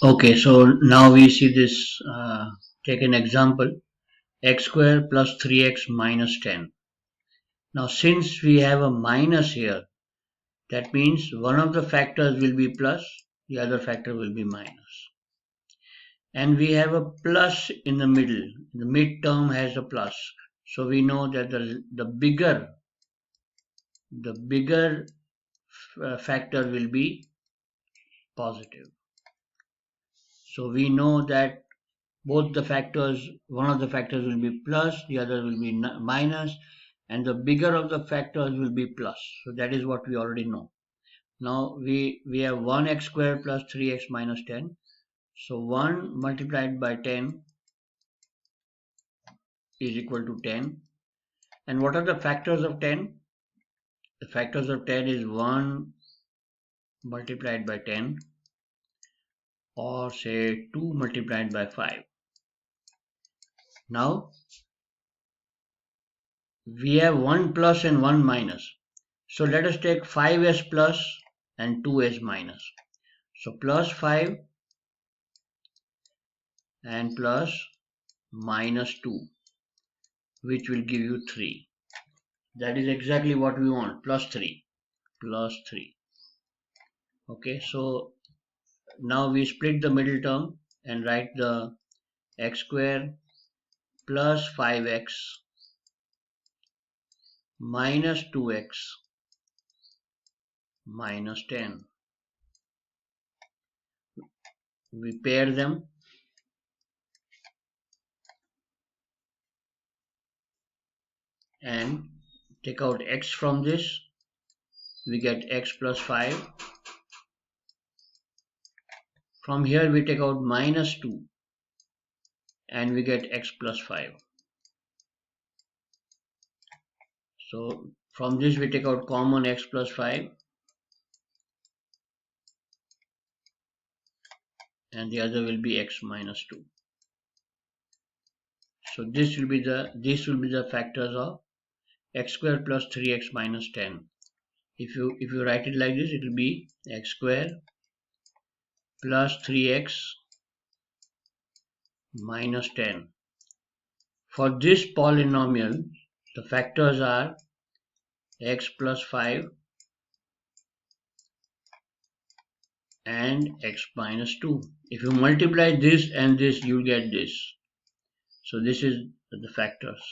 Okay, so now we see this, take an example, x square plus 3x minus 10. Now since we have a minus here, that means one of the factors will be plus, the other factor will be minus. And we have a plus in the middle, the mid term has a plus. So we know that the bigger factor will be positive. So we know that both the factors, one of the factors will be plus, the other will be minus, and the bigger of the factors will be plus. So that is what we already know. Now we have 1x squared plus 3x minus 10. So 1 multiplied by 10 is equal to 10. And what are the factors of 10? The factors of 10 is 1 multiplied by 10, or say 2 multiplied by 5. Now we have 1 plus and 1 minus. So let us take 5s plus and 2s minus. So plus 5 and plus minus 2, which will give you 3. That is exactly what we want, plus 3. Plus 3. Okay, so now we split the middle term and write the x square plus 5x minus 2x minus 10. We pair them and take out x from this. We get x plus 5. From here we take out minus 2 and we get x plus 5. So from this we take out common x plus 5 and the other will be x minus 2. So this will be the factors of x square plus 3x minus 10. If you write it like this, it will be x square plus 3x minus 10. For this polynomial, the factors are x plus 5 and x minus 2. If you multiply this and this, you will get this. So this is the factors.